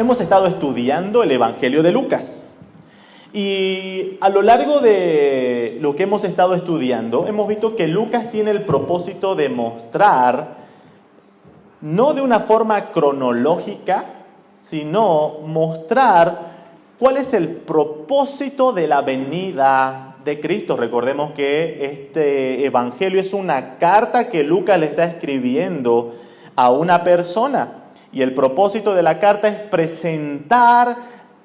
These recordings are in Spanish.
hemos estado estudiando el Evangelio de Lucas. Y a lo largo de lo que hemos estado estudiando, hemos visto que Lucas tiene el propósito de mostrar, no de una forma cronológica, sino mostrar cuál es el propósito de la venida de Cristo. Recordemos que este Evangelio es una carta que Lucas le está escribiendo a una persona. Y el propósito de la carta es presentar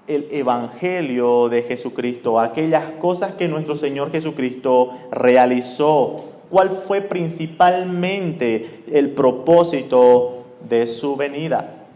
el Evangelio de Jesucristo, aquellas cosas que nuestro Señor Jesucristo realizó. ¿Cuál fue principalmente el propósito de su venida?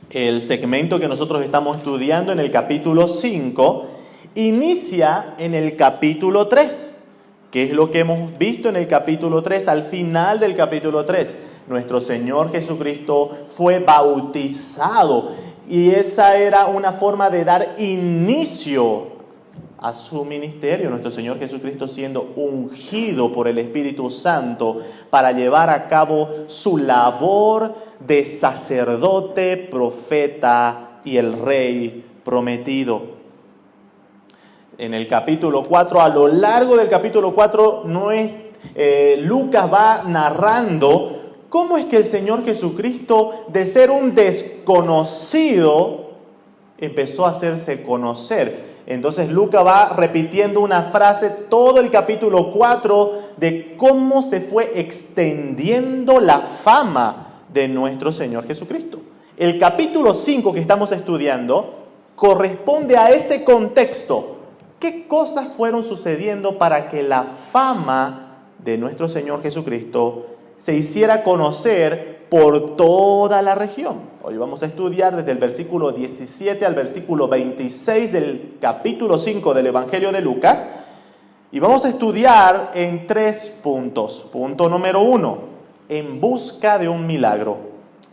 El segmento que nosotros estamos estudiando en el capítulo 5 inicia en el capítulo 3. ¿Qué es lo que hemos visto en el capítulo 3? Al final del capítulo 3, nuestro Señor Jesucristo fue bautizado y esa era una forma de dar inicio a su ministerio. Nuestro Señor Jesucristo siendo ungido por el Espíritu Santo para llevar a cabo su labor de sacerdote, profeta y el Rey prometido. En el capítulo 4, a lo largo del capítulo 4, Lucas va narrando cómo es que el Señor Jesucristo, de ser un desconocido, empezó a hacerse conocer. Entonces Lucas va repitiendo una frase todo el capítulo 4 de cómo se fue extendiendo la fama de nuestro Señor Jesucristo. El capítulo 5 que estamos estudiando corresponde a ese contexto. ¿Qué cosas fueron sucediendo para que la fama de nuestro Señor Jesucristo se hiciera conocer por toda la región? Hoy vamos a estudiar desde el versículo 17 al versículo 26 del capítulo 5 del Evangelio de Lucas. Y vamos a estudiar en 3 puntos. Punto número 1, en busca de un milagro.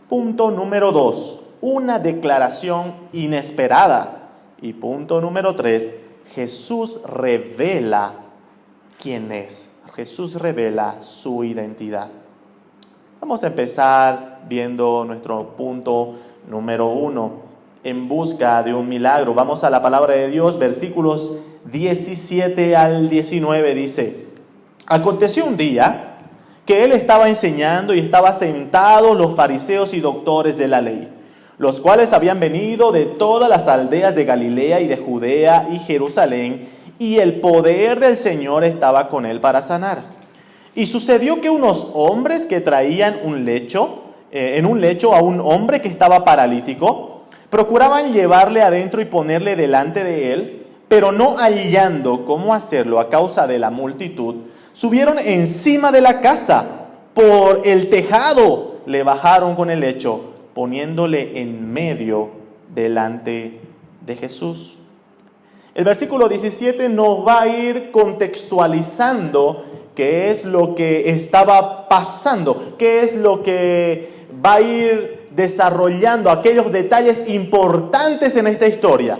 Punto número 2, una declaración inesperada. Y punto número 3, Jesús revela quién es. Jesús revela su identidad. Vamos a empezar viendo nuestro punto número 1, en busca de un milagro. Vamos a la palabra de Dios, versículos 17 al 19, dice: Aconteció un día que él estaba enseñando y estaban sentados los fariseos y doctores de la ley, los cuales habían venido de todas las aldeas de Galilea y de Judea y Jerusalén, y el poder del Señor estaba con él para sanar. Y sucedió que unos hombres que traían en un lecho a un hombre que estaba paralítico, procuraban llevarle adentro y ponerle delante de él, pero no hallando cómo hacerlo a causa de la multitud, subieron encima de la casa, por el tejado le bajaron con el lecho, poniéndole en medio delante de Jesús. El versículo 17 nos va a ir contextualizando qué es lo que estaba pasando, qué es lo que va a ir desarrollando, aquellos detalles importantes en esta historia.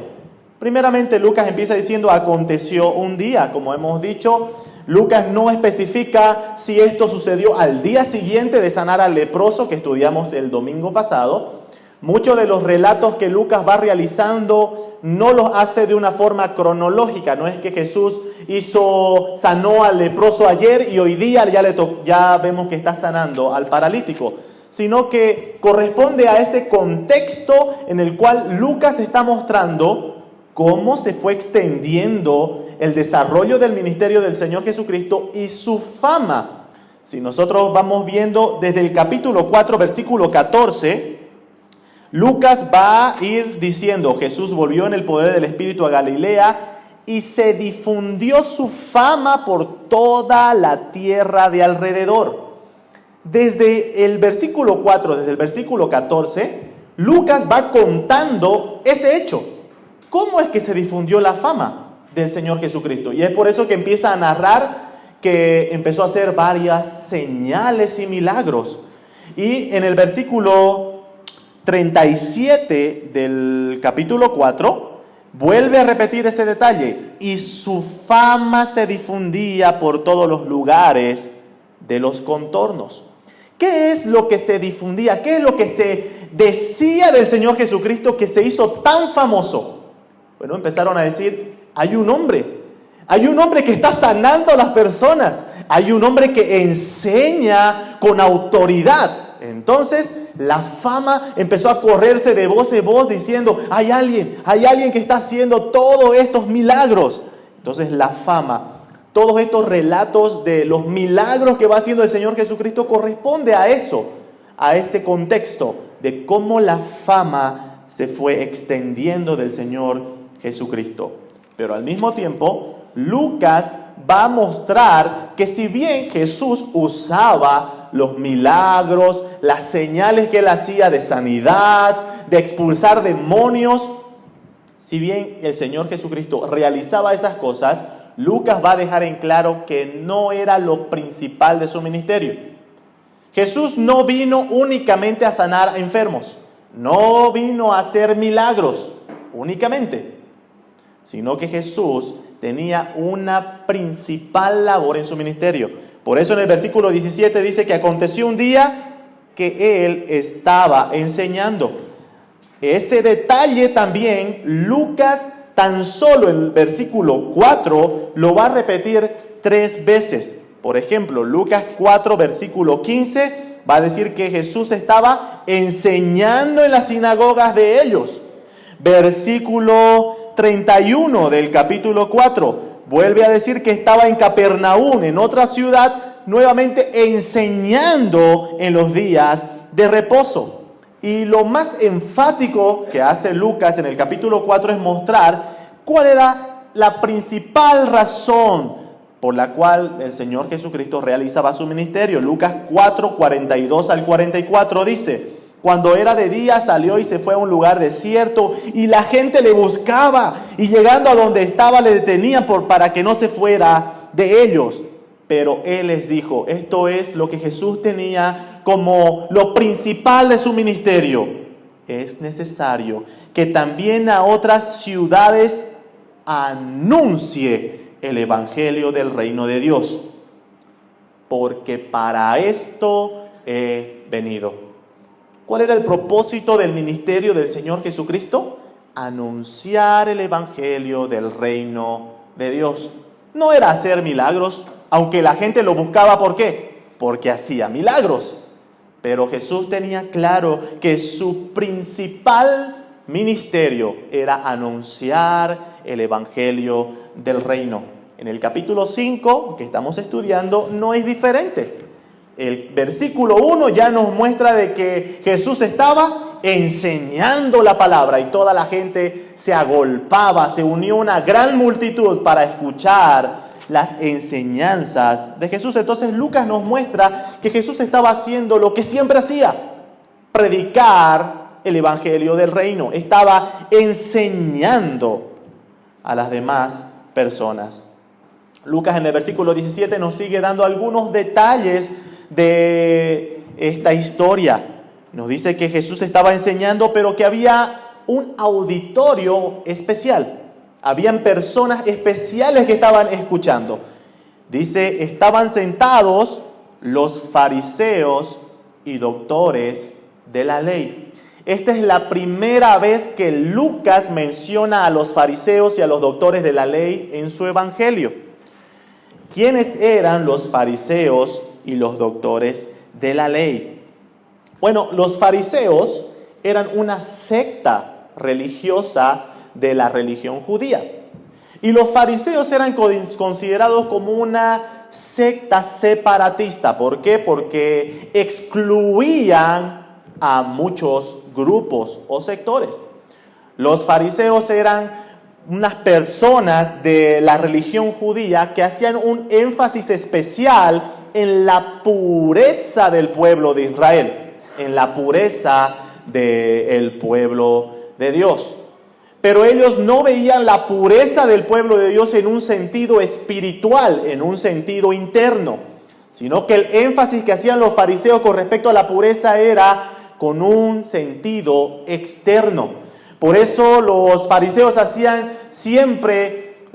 Primeramente, Lucas empieza diciendo: aconteció un día. Como hemos dicho, Lucas no especifica si esto sucedió al día siguiente de sanar al leproso que estudiamos el domingo pasado. Muchos de los relatos que Lucas va realizando no los hace de una forma cronológica. No es que Jesús sanó al leproso ayer y hoy día ya vemos que está sanando al paralítico, sino que corresponde a ese contexto en el cual Lucas está mostrando cómo se fue extendiendo el desarrollo del ministerio del Señor Jesucristo y su fama. Si nosotros vamos viendo desde el capítulo 4, versículo 14, Lucas va a ir diciendo: Jesús volvió en el poder del Espíritu a Galilea y se difundió su fama por toda la tierra de alrededor. Desde el versículo 4, desde el versículo 14, Lucas va contando ese hecho. ¿Cómo es que se difundió la fama del Señor Jesucristo? Y es por eso que empieza a narrar que empezó a hacer varias señales y milagros. Y en el versículo 37 del capítulo 4, vuelve a repetir ese detalle: y su fama se difundía por todos los lugares de los contornos. ¿Qué es lo que se difundía? ¿Qué es lo que se decía del Señor Jesucristo que se hizo tan famoso? Bueno, empezaron a decir, hay un hombre que está sanando a las personas, hay un hombre que enseña con autoridad. Entonces la fama empezó a correrse de voz en voz diciendo, hay alguien que está haciendo todos estos milagros. Entonces la fama, todos estos relatos de los milagros que va haciendo el Señor Jesucristo corresponde a eso, a ese contexto de cómo la fama se fue extendiendo del Señor Jesucristo. Pero al mismo tiempo, Lucas va a mostrar que si bien Jesús usaba los milagros, las señales que él hacía de sanidad, de expulsar demonios, si bien el Señor Jesucristo realizaba esas cosas, Lucas va a dejar en claro que no era lo principal de su ministerio. Jesús no vino únicamente a sanar a enfermos, no vino a hacer milagros únicamente, sino que Jesús tenía una principal labor en su ministerio. Por eso en el versículo 17 dice que aconteció un día que él estaba enseñando. Ese detalle también Lucas, tan solo en el versículo 4, lo va a repetir 3 veces. Por ejemplo, Lucas 4, versículo 15, va a decir que Jesús estaba enseñando en las sinagogas de ellos. Versículo 31 del capítulo 4, vuelve a decir que estaba en Capernaum, en otra ciudad, nuevamente enseñando en los días de reposo. Y lo más enfático que hace Lucas en el capítulo 4 es mostrar cuál era la principal razón por la cual el Señor Jesucristo realizaba su ministerio. Lucas 4, 42 al 44 dice: cuando era de día salió y se fue a un lugar desierto y la gente le buscaba, y llegando a donde estaba le detenían para que no se fuera de ellos. Pero él les dijo, esto es lo que Jesús tenía como lo principal de su ministerio: es necesario que también a otras ciudades anuncie el evangelio del reino de Dios, porque para esto he venido. ¿Cuál era el propósito del ministerio del Señor Jesucristo? Anunciar el evangelio del reino de Dios. No era hacer milagros, aunque la gente lo buscaba. ¿Por qué? Porque hacía milagros. Pero Jesús tenía claro que su principal ministerio era anunciar el evangelio del reino. En el capítulo 5 que estamos estudiando no es diferente. El versículo 1 ya nos muestra de que Jesús estaba enseñando la palabra y toda la gente se agolpaba, se unió una gran multitud para escuchar las enseñanzas de Jesús. Entonces Lucas nos muestra que Jesús estaba haciendo lo que siempre hacía: predicar el evangelio del reino. Estaba enseñando a las demás personas. Lucas en el versículo 17 nos sigue dando algunos detalles de esta historia. Nos dice que Jesús estaba enseñando, pero que había un auditorio especial. Habían personas especiales que estaban escuchando. Dice, estaban sentados los fariseos y doctores de la ley. Esta es la primera vez que Lucas menciona a los fariseos y a los doctores de la ley en su evangelio. ¿Quiénes eran los fariseos y los doctores de la ley? Bueno, los fariseos eran una secta religiosa de la religión judía. Y los fariseos eran considerados como una secta separatista. ¿Por qué? Porque excluían a muchos grupos o sectores. Los fariseos eran unas personas de la religión judía que hacían un énfasis especial en la pureza del pueblo de Israel, en la pureza del pueblo de Dios. Pero ellos no veían la pureza del pueblo de Dios en un sentido espiritual, en un sentido interno, sino que el énfasis que hacían los fariseos con respecto a la pureza era con un sentido externo. Por eso los fariseos hacían siempre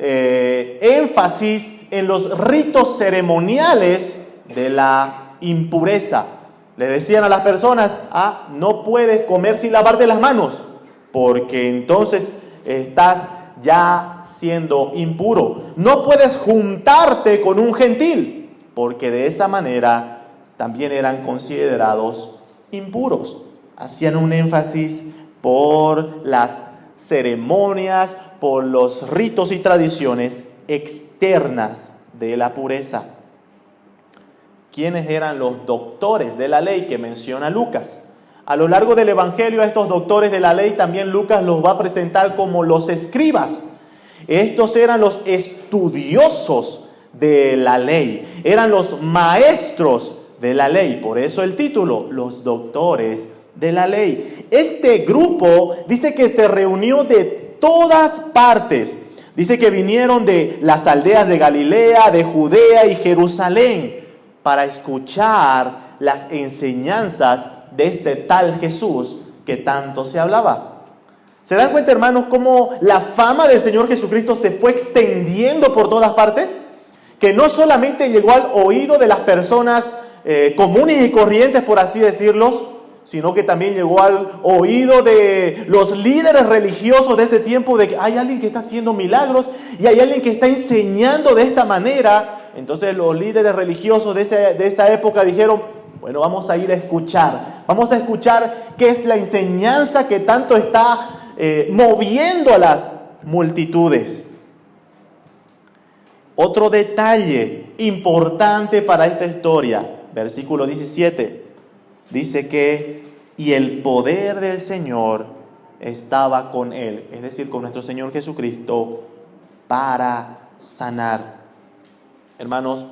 énfasis en los ritos ceremoniales de la impureza. Le decían a las personas, no puedes comer sin lavarte las manos, porque entonces estás ya siendo impuro. No puedes juntarte con un gentil, porque de esa manera también eran considerados impuros. Hacían un énfasis por las ceremonias, por los ritos y tradiciones externas de la pureza. ¿Quiénes eran los doctores de la ley que menciona Lucas? A lo largo del Evangelio, a estos doctores de la ley también Lucas los va a presentar como los escribas. Estos eran los estudiosos de la ley, eran los maestros de la ley. Por eso el título, los doctores de la ley. Este grupo dice que se reunió de todas partes. Dice que vinieron de las aldeas de Galilea, de Judea y Jerusalén, para escuchar las enseñanzas de este tal Jesús que tanto se hablaba. ¿Se dan cuenta, hermanos, cómo la fama del Señor Jesucristo se fue extendiendo por todas partes? Que no solamente llegó al oído de las personas comunes y corrientes, por así decirlo, sino que también llegó al oído de los líderes religiosos de ese tiempo, de que hay alguien que está haciendo milagros y hay alguien que está enseñando de esta manera. Entonces los líderes religiosos de esa época dijeron, bueno, vamos a ir a escuchar qué es la enseñanza que tanto está moviendo a las multitudes. Otro detalle importante para esta historia, versículo 17, dice que, y el poder del Señor estaba con él, es decir, con nuestro Señor Jesucristo, para sanar. Hermanos,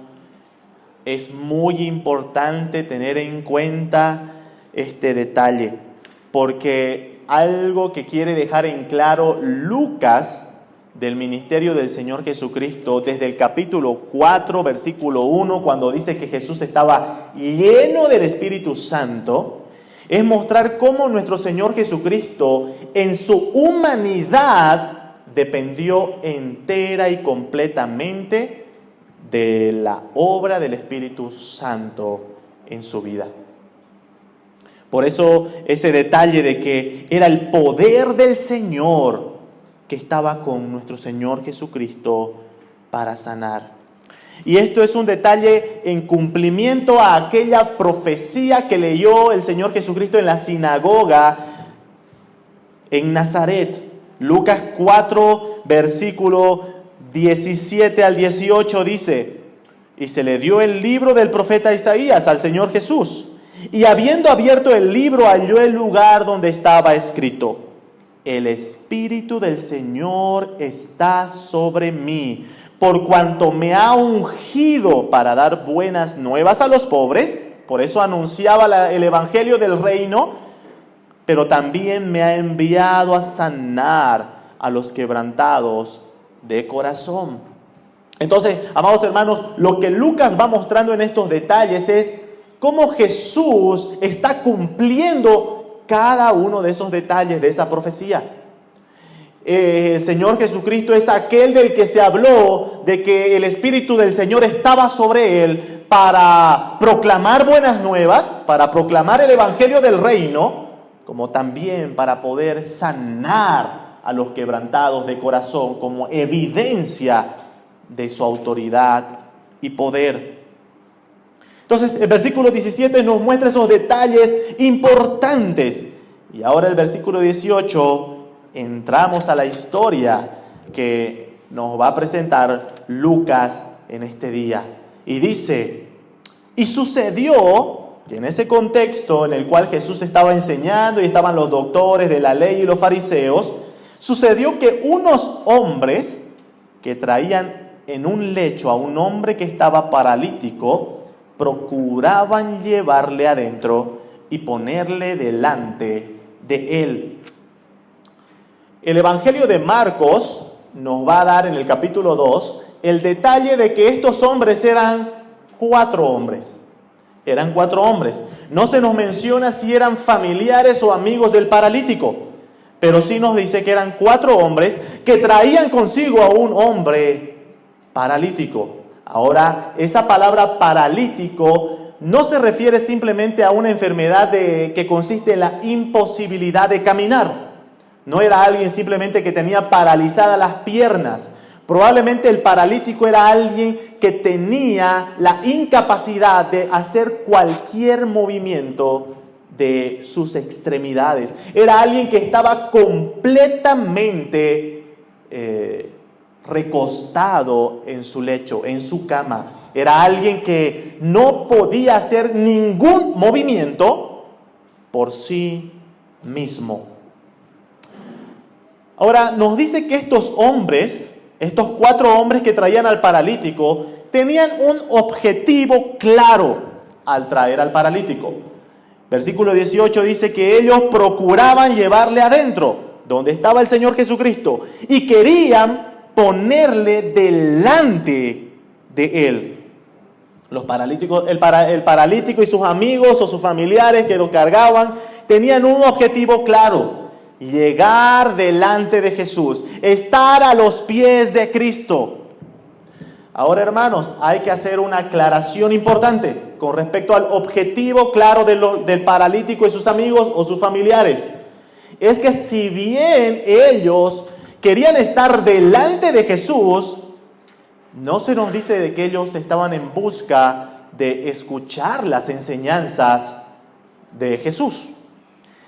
es muy importante tener en cuenta este detalle, porque algo que quiere dejar en claro Lucas del ministerio del Señor Jesucristo, desde el capítulo 4, versículo 1, cuando dice que Jesús estaba lleno del Espíritu Santo, es mostrar cómo nuestro Señor Jesucristo en su humanidad dependió entera y completamente de la obra del Espíritu Santo en su vida. Por eso ese detalle de que era el poder del Señor que estaba con nuestro Señor Jesucristo para sanar. Y esto es un detalle en cumplimiento a aquella profecía que leyó el Señor Jesucristo en la sinagoga en Nazaret. Lucas 4, versículo 17 al 18 dice, y se le dio el libro del profeta Isaías al Señor Jesús, y habiendo abierto el libro halló el lugar donde estaba escrito, el Espíritu del Señor está sobre mí, por cuanto me ha ungido para dar buenas nuevas a los pobres. Por eso anunciaba el Evangelio del reino, pero también me ha enviado a sanar a los quebrantados de corazón. Entonces, amados hermanos, lo que Lucas va mostrando en estos detalles es cómo Jesús está cumpliendo cada uno de esos detalles de esa profecía. El Señor Jesucristo es aquel del que se habló de que el Espíritu del Señor estaba sobre él para proclamar buenas nuevas, para proclamar el Evangelio del reino, como también para poder sanar a los quebrantados de corazón como evidencia de su autoridad y poder. Entonces el versículo 17 nos muestra esos detalles importantes. Y ahora el versículo 18, entramos a la historia que nos va a presentar Lucas en este día. Y dice, y sucedió que en ese contexto en el cual Jesús estaba enseñando y estaban los doctores de la ley y los fariseos, sucedió que unos hombres que traían en un lecho a un hombre que estaba paralítico, procuraban llevarle adentro y ponerle delante de él. El Evangelio de Marcos nos va a dar en el capítulo 2 el detalle de que estos hombres eran 4 hombres. Eran 4 hombres. No se nos menciona si eran familiares o amigos del paralítico, pero sí nos dice que eran 4 hombres que traían consigo a un hombre paralítico. Ahora, esa palabra paralítico no se refiere simplemente a una enfermedad que consiste en la imposibilidad de caminar. No era alguien simplemente que tenía paralizadas las piernas. Probablemente el paralítico era alguien que tenía la incapacidad de hacer cualquier movimiento de sus extremidades. Era alguien que estaba completamente recostado en su lecho, en su cama. Era alguien que no podía hacer ningún movimiento por sí mismo. Ahora, nos dice que estos hombres, estos 4 hombres que traían al paralítico, tenían un objetivo claro al traer al paralítico. Versículo 18 dice que ellos procuraban llevarle adentro, donde estaba el Señor Jesucristo, y querían ponerle delante de Él. Los paralíticos, el paralítico y sus amigos o sus familiares que lo cargaban, tenían un objetivo claro: llegar delante de Jesús, estar a los pies de Cristo. Ahora, hermanos, hay que hacer una aclaración importante con respecto al objetivo claro del paralítico y sus amigos o sus familiares. Es que si bien ellos querían estar delante de Jesús, no se nos dice de que ellos estaban en busca de escuchar las enseñanzas de Jesús.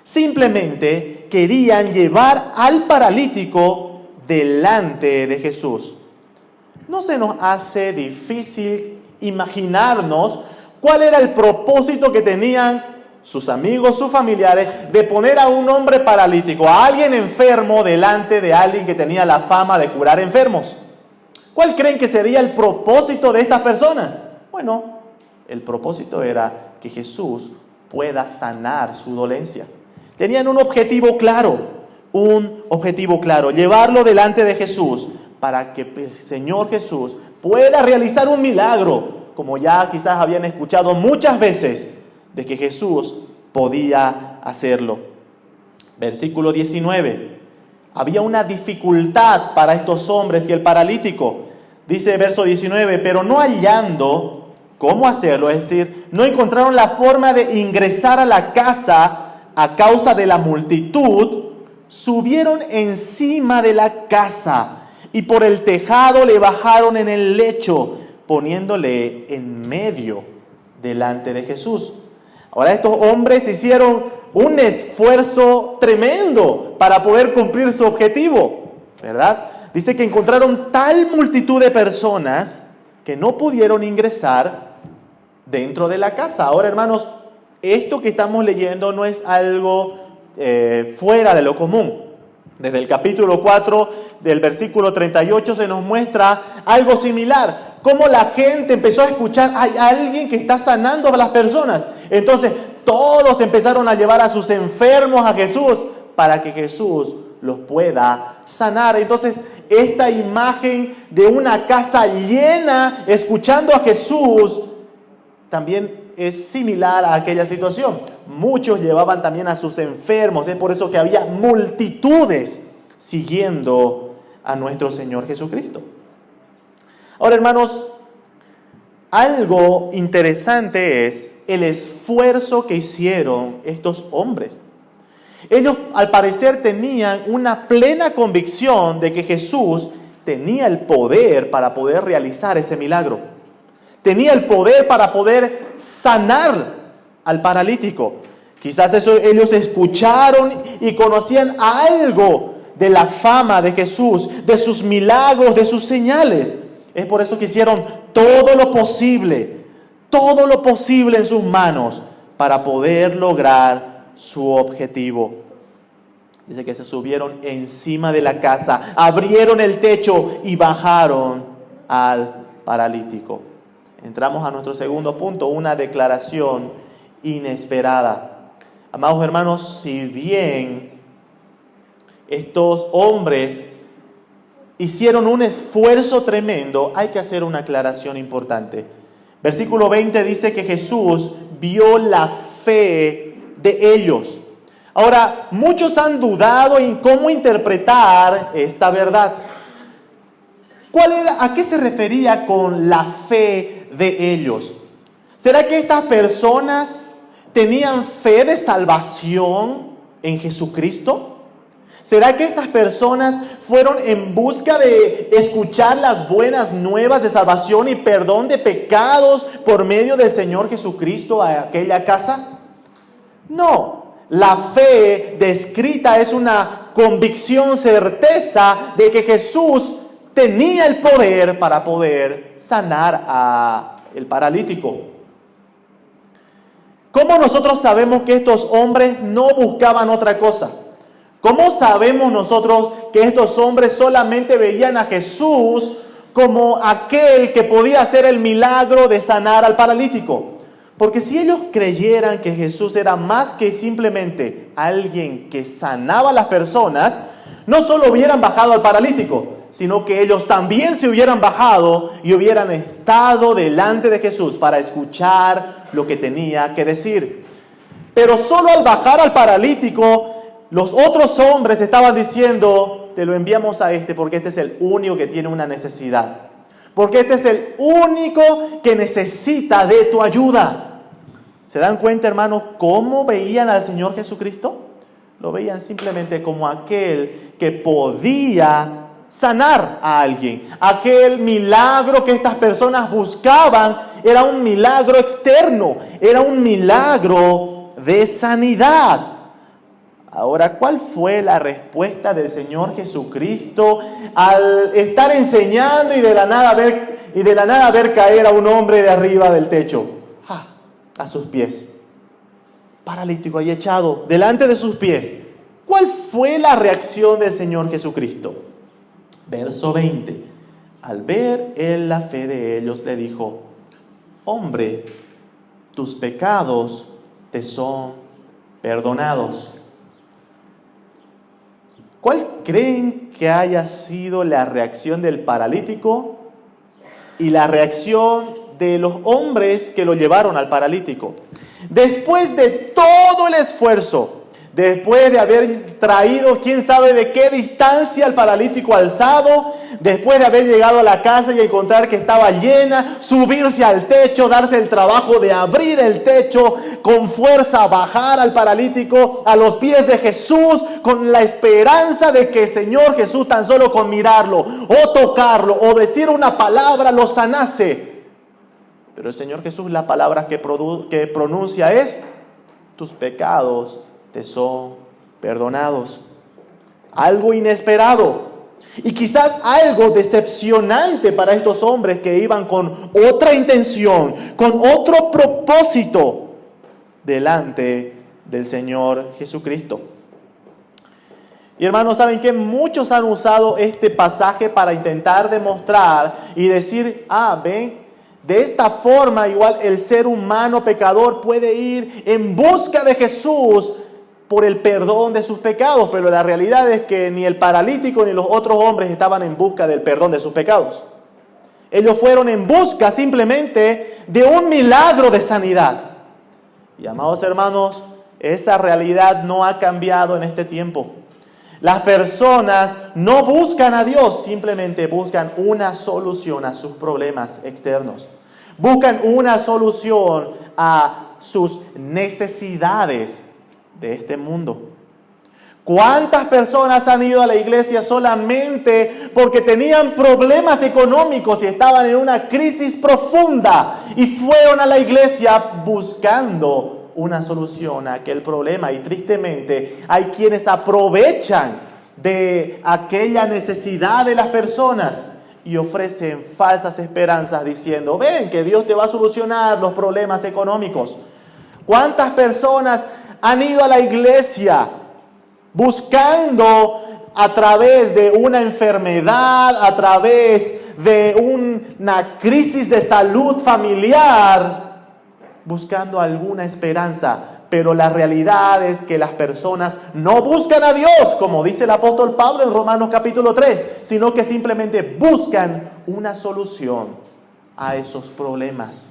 Simplemente querían llevar al paralítico delante de Jesús. ¿No se nos hace difícil imaginarnos cuál era el propósito que tenían sus amigos, sus familiares, de poner a un hombre paralítico, a alguien enfermo, delante de alguien que tenía la fama de curar enfermos? ¿Cuál creen que sería el propósito de estas personas? Bueno, el propósito era que Jesús pueda sanar su dolencia. Tenían un objetivo claro, llevarlo delante de Jesús para que el Señor Jesús pueda realizar un milagro, como ya quizás habían escuchado muchas veces, de que Jesús podía hacerlo. Versículo 19. Había una dificultad para estos hombres y el paralítico. Dice verso 19, pero no hallando cómo hacerlo, es decir, no encontraron la forma de ingresar a la casa a causa de la multitud, subieron encima de la casa y por el tejado le bajaron en el lecho, poniéndole en medio delante de Jesús. Ahora estos hombres hicieron un esfuerzo tremendo para poder cumplir su objetivo, ¿verdad? Dice que encontraron tal multitud de personas que no pudieron ingresar dentro de la casa. Ahora, hermanos, esto que estamos leyendo no es algo fuera de lo común. Desde el capítulo 4 del versículo 38 se nos muestra algo similar. Cómo la gente empezó a escuchar, hay alguien que está sanando a las personas. Entonces todos empezaron a llevar a sus enfermos a Jesús para que Jesús los pueda sanar. Entonces esta imagen de una casa llena escuchando a Jesús también es similar a aquella situación. Muchos llevaban también a sus enfermos. Es por eso que había multitudes siguiendo a nuestro Señor Jesucristo. Ahora, hermanos, algo interesante es el esfuerzo que hicieron estos hombres. Ellos, al parecer, tenían una plena convicción de que Jesús tenía el poder para poder realizar ese milagro. Tenía el poder para poder sanar al paralítico. Quizás ellos escucharon y conocían algo de la fama de Jesús, de sus milagros, de sus señales. Es por eso que hicieron todo lo posible en sus manos para poder lograr su objetivo. Dice que se subieron encima de la casa, abrieron el techo y bajaron al paralítico. Entramos a nuestro segundo punto, una declaración inesperada. Amados hermanos, si bien estos hombres hicieron un esfuerzo tremendo, hay que hacer una aclaración importante. Versículo 20 dice que Jesús vio la fe de ellos. Ahora, muchos han dudado en cómo interpretar esta verdad. ¿A qué se refería con la fe de ellos? ¿Será que estas personas tenían fe de salvación en Jesucristo? ¿Será que estas personas fueron en busca de escuchar las buenas nuevas de salvación y perdón de pecados por medio del Señor Jesucristo a aquella casa? No, la fe descrita es una convicción, certeza de que Jesús tenía el poder para poder sanar al paralítico. ¿Cómo nosotros sabemos que estos hombres no buscaban otra cosa? ¿Cómo sabemos nosotros que estos hombres solamente veían a Jesús como aquel que podía hacer el milagro de sanar al paralítico? Porque si ellos creyeran que Jesús era más que simplemente alguien que sanaba a las personas, no solo hubieran bajado al paralítico, sino que ellos también se hubieran bajado y hubieran estado delante de Jesús para escuchar lo que tenía que decir. Pero solo al bajar al paralítico, los otros hombres estaban diciendo: te lo enviamos a este porque este es el único que tiene una necesidad. Porque este es el único que necesita de tu ayuda. ¿Se dan cuenta, hermanos, cómo veían al Señor Jesucristo? Lo veían simplemente como aquel que podía sanar a alguien. Aquel milagro que estas personas buscaban era un milagro externo, era un milagro de sanidad. Ahora, ¿cuál fue la respuesta del Señor Jesucristo al estar enseñando y de la nada ver caer a un hombre de arriba del techo? A sus pies. Paralítico ahí echado delante de sus pies. ¿Cuál fue la reacción del Señor Jesucristo? Verso 20. Al ver él la fe de ellos, le dijo: hombre, tus pecados te son perdonados. ¿Cuál creen que haya sido la reacción del paralítico y la reacción de los hombres que lo llevaron al paralítico? Después de todo el esfuerzo, después de haber traído quién sabe de qué distancia al paralítico alzado, después de haber llegado a la casa y encontrar que estaba llena, subirse al techo, darse el trabajo de abrir el techo, con fuerza bajar al paralítico a los pies de Jesús, con la esperanza de que el Señor Jesús tan solo con mirarlo o tocarlo o decir una palabra lo sanase. Pero el Señor Jesús, la palabra que pronuncia es: tus pecados te son perdonados. Algo inesperado y quizás algo decepcionante para estos hombres que iban con otra intención, con otro propósito delante del Señor Jesucristo. Y hermanos, ¿saben qué? Muchos han usado este pasaje para intentar demostrar y decir: ven, de esta forma igual el ser humano pecador puede ir en busca de Jesús por el perdón de sus pecados. Pero la realidad es que ni el paralítico ni los otros hombres estaban en busca del perdón de sus pecados. Ellos fueron en busca simplemente de un milagro de sanidad. Y amados hermanos, esa realidad no ha cambiado en este tiempo. Las personas no buscan a Dios, simplemente buscan una solución a sus problemas externos. Buscan una solución a sus necesidades de este mundo. ¿Cuántas personas han ido a la iglesia solamente porque tenían problemas económicos y estaban en una crisis profunda y fueron a la iglesia buscando una solución a aquel problema? Y tristemente hay quienes aprovechan de aquella necesidad de las personas y ofrecen falsas esperanzas diciendo: ven, que Dios te va a solucionar los problemas económicos. ¿Cuántas personas han ido a la iglesia buscando a través de una enfermedad, a través de una crisis de salud familiar, buscando alguna esperanza? Pero la realidad es que las personas no buscan a Dios, como dice el apóstol Pablo en Romanos capítulo 3, sino que simplemente buscan una solución a esos problemas.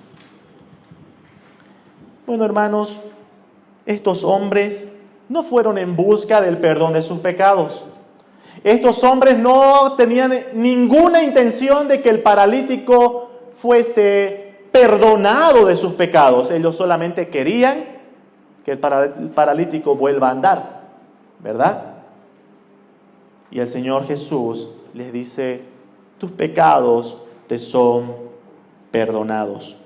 Bueno, hermanos, estos hombres no fueron en busca del perdón de sus pecados. Estos hombres no tenían ninguna intención de que el paralítico fuese perdonado de sus pecados. Ellos solamente querían que el paralítico vuelva a andar, ¿verdad? Y el Señor Jesús les dice: tus pecados te son perdonados.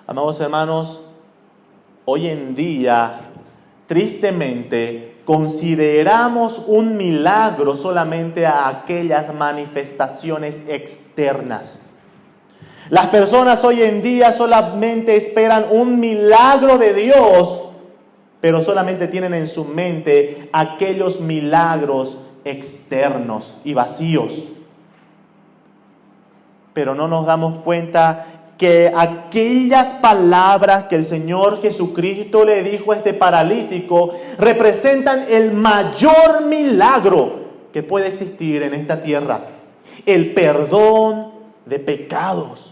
Amados hermanos, hoy en día, tristemente, consideramos un milagro solamente a aquellas manifestaciones externas. Las personas hoy en día solamente esperan un milagro de Dios, pero solamente tienen en su mente aquellos milagros externos y vacíos. Pero no nos damos cuenta que aquellas palabras que el Señor Jesucristo le dijo a este paralítico representan el mayor milagro que puede existir en esta tierra: el perdón de pecados.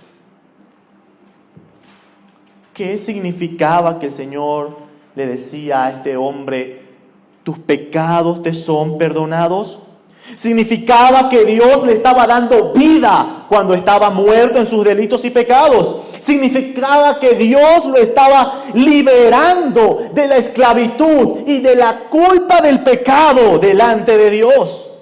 ¿Qué significaba que el Señor le decía a este hombre: tus pecados te son perdonados? Significaba que Dios le estaba dando vida cuando estaba muerto en sus delitos y pecados. Significaba que Dios lo estaba liberando de la esclavitud y de la culpa del pecado delante de Dios.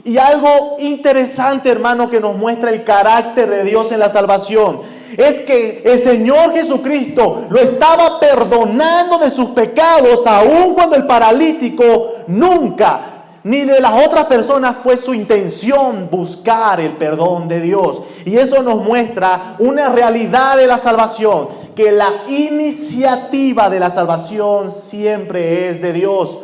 Y algo interesante, hermano, que nos muestra el carácter de Dios en la salvación, es que el Señor Jesucristo lo estaba perdonando de sus pecados, aun cuando el paralítico nunca, ni de las otras personas, fue su intención buscar el perdón de Dios. Y eso nos muestra una realidad de la salvación, que la iniciativa de la salvación siempre es de Dios.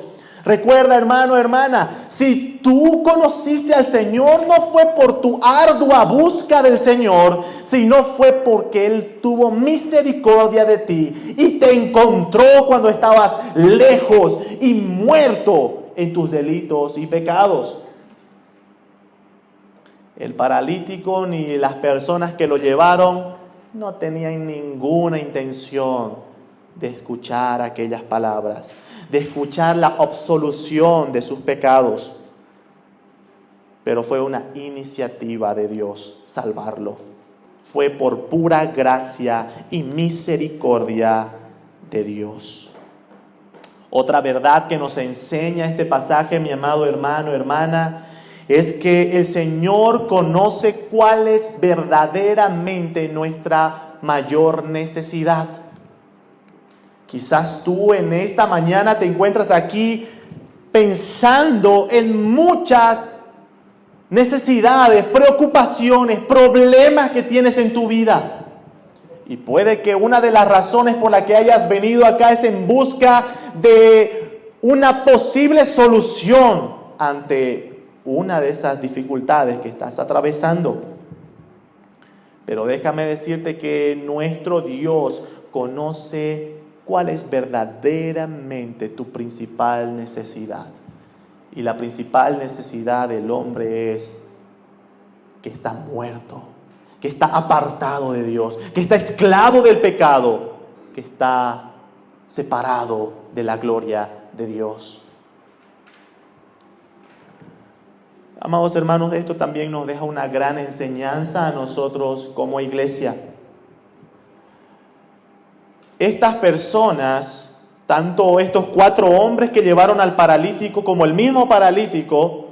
Recuerda, hermano, hermana, si tú conociste al Señor, no fue por tu ardua búsqueda del Señor, sino fue porque Él tuvo misericordia de ti y te encontró cuando estabas lejos y muerto en tus delitos y pecados. El paralítico ni las personas que lo llevaron no tenían ninguna intención de escuchar aquellas palabras, de escuchar la absolución de sus pecados. Pero fue una iniciativa de Dios salvarlo. Fue por pura gracia y misericordia de Dios. Otra verdad que nos enseña este pasaje, mi amado hermano, hermana, es que el Señor conoce cuál es verdaderamente nuestra mayor necesidad. Quizás tú en esta mañana te encuentras aquí pensando en muchas necesidades, preocupaciones, problemas que tienes en tu vida. Y puede que una de las razones por la que hayas venido acá es en busca de una posible solución ante una de esas dificultades que estás atravesando. Pero déjame decirte que nuestro Dios conoce cuál es verdaderamente tu principal necesidad. Y la principal necesidad del hombre es que está muerto, que está apartado de Dios, que está esclavo del pecado, que está separado de la gloria de Dios. Amados hermanos, esto también nos deja una gran enseñanza a nosotros como iglesia. Estas personas, tanto estos 4 hombres que llevaron al paralítico como el mismo paralítico,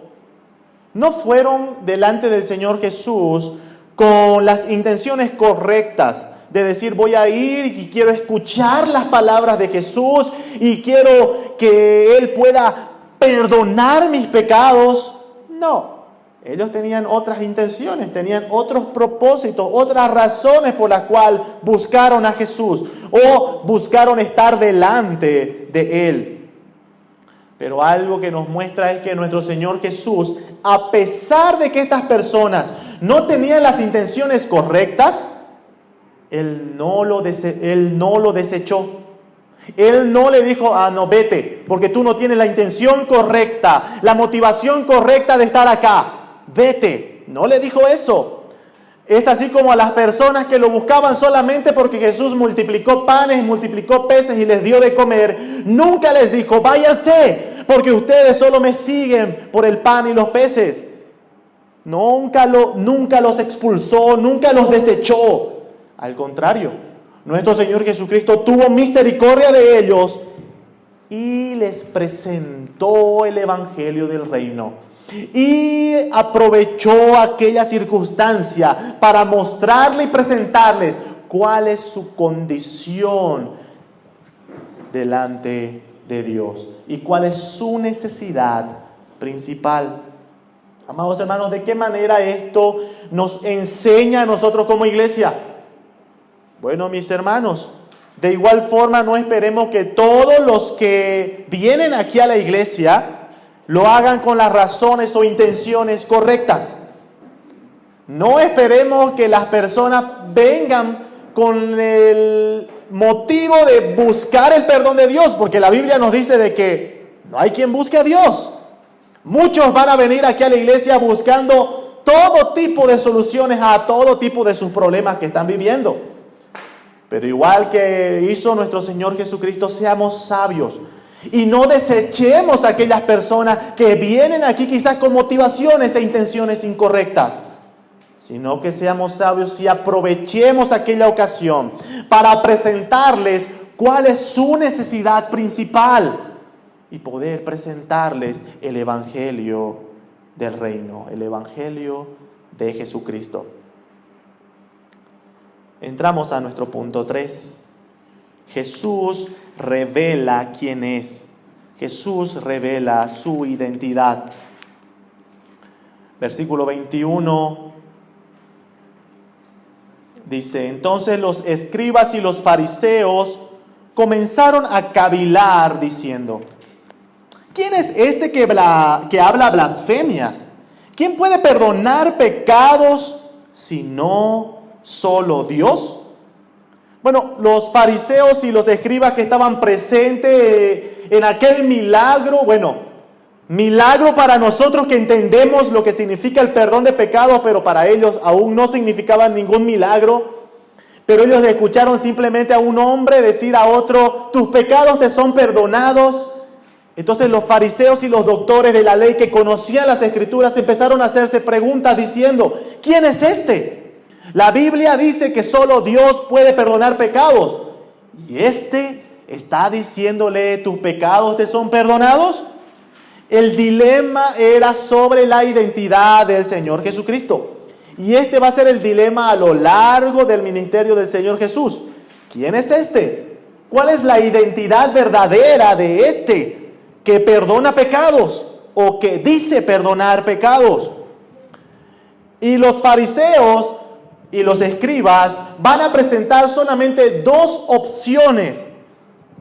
no fueron delante del Señor Jesús con las intenciones correctas de decir: voy a ir y quiero escuchar las palabras de Jesús y quiero que Él pueda perdonar mis pecados. No, ellos tenían otras intenciones, tenían otros propósitos, otras razones por las cuales buscaron a Jesús o buscaron estar delante de Él. Pero algo que nos muestra es que nuestro Señor Jesús, a pesar de que estas personas no tenían las intenciones correctas, Él no lo desechó. Él no le dijo: no, vete, porque tú no tienes la intención correcta, la motivación correcta de estar acá. Vete. No le dijo eso. Es así como a las personas que lo buscaban solamente porque Jesús multiplicó panes, multiplicó peces y les dio de comer. Nunca les dijo: váyanse, porque ustedes solo me siguen por el pan y los peces. nunca los expulsó, nunca los desechó. Al contrario, nuestro Señor Jesucristo tuvo misericordia de ellos y les presentó el Evangelio del reino. Y aprovechó aquella circunstancia para mostrarle y presentarles cuál es su condición delante de Dios y cuál es su necesidad principal. Amados hermanos, ¿de qué manera esto nos enseña a nosotros como iglesia? Bueno, mis hermanos, de igual forma no esperemos que todos los que vienen aquí a la iglesia lo hagan con las razones o intenciones correctas. No esperemos que las personas vengan con el motivo de buscar el perdón de Dios, porque la Biblia nos dice de que no hay quien busque a Dios. Muchos van a venir aquí a la iglesia buscando todo tipo de soluciones a todo tipo de sus problemas que están viviendo. Pero igual que hizo nuestro Señor Jesucristo, seamos sabios y no desechemos a aquellas personas que vienen aquí quizás con motivaciones e intenciones incorrectas, sino que seamos sabios y aprovechemos aquella ocasión para presentarles cuál es su necesidad principal y poder presentarles el Evangelio del reino, el Evangelio de Jesucristo. Entramos a nuestro punto 3. Jesús revela quién es. Jesús revela su identidad. Versículo 21 dice: entonces los escribas y los fariseos comenzaron a cavilar diciendo: ¿quién es este que habla blasfemias? ¿Quién puede perdonar pecados sino solo Dios? Bueno, los fariseos y los escribas que estaban presentes en aquel milagro, milagro para nosotros que entendemos lo que significa el perdón de pecados, pero para ellos aún no significaba ningún milagro. Pero ellos escucharon simplemente a un hombre decir a otro: tus pecados te son perdonados. Entonces los fariseos y los doctores de la ley que conocían las escrituras empezaron a hacerse preguntas diciendo: ¿quién es este? La Biblia dice que solo Dios puede perdonar pecados. ¿Y este está diciéndole: tus pecados te son perdonados? El dilema era sobre la identidad del Señor Jesucristo. Y este va a ser el dilema a lo largo del ministerio del Señor Jesús. ¿Quién es este? ¿Cuál es la identidad verdadera de este que perdona pecados o que dice perdonar pecados? Y los fariseos y los escribas van a presentar solamente dos opciones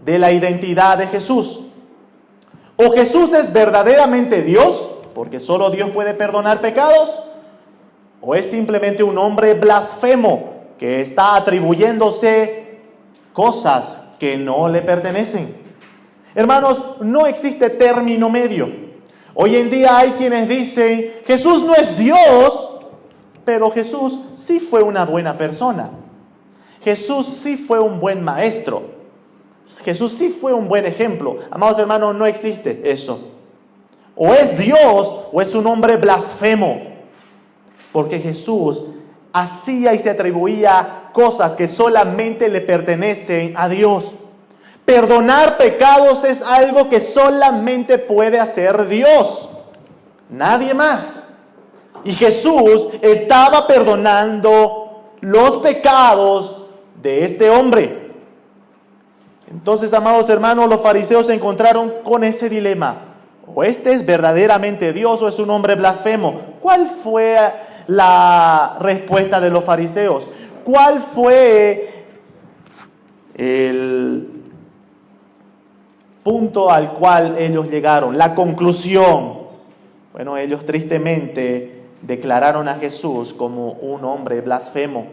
de la identidad de Jesús. O Jesús es verdaderamente Dios, porque solo Dios puede perdonar pecados, o es simplemente un hombre blasfemo que está atribuyéndose cosas que no le pertenecen. Hermanos, no existe término medio. Hoy en día hay quienes dicen: Jesús no es Dios, pero Jesús sí fue una buena persona. Jesús sí fue un buen maestro. Jesús sí fue un buen ejemplo. Amados hermanos, no existe eso. O es Dios o es un hombre blasfemo. Porque Jesús hacía y se atribuía cosas que solamente le pertenecen a Dios. Perdonar pecados es algo que solamente puede hacer Dios, nadie más. Y Jesús estaba perdonando los pecados de este hombre. Entonces, amados hermanos, los fariseos se encontraron con ese dilema: o este es verdaderamente Dios o es un hombre blasfemo. ¿Cuál fue la respuesta de los fariseos? ¿Cuál fue el punto al cual ellos llegaron? La conclusión. Bueno, ellos tristemente declararon a Jesús como un hombre blasfemo.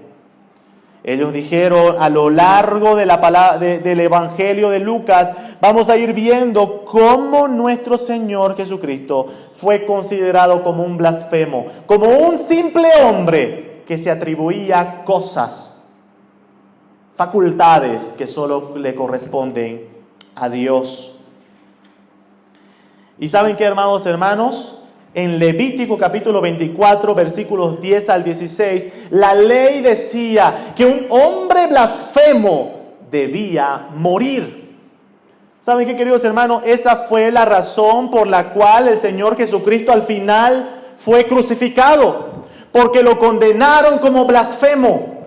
Ellos dijeron a lo largo de la palabra, del Evangelio de Lucas, vamos a ir viendo cómo nuestro Señor Jesucristo fue considerado como un blasfemo, como un simple hombre que se atribuía cosas, facultades que solo le corresponden a Dios. ¿Y saben qué, hermanos? En Levítico capítulo 24, versículos 10 al 16, la ley decía que un hombre blasfemo debía morir. ¿Saben qué, queridos hermanos? Esa fue la razón por la cual el Señor Jesucristo al final fue crucificado, porque lo condenaron como blasfemo.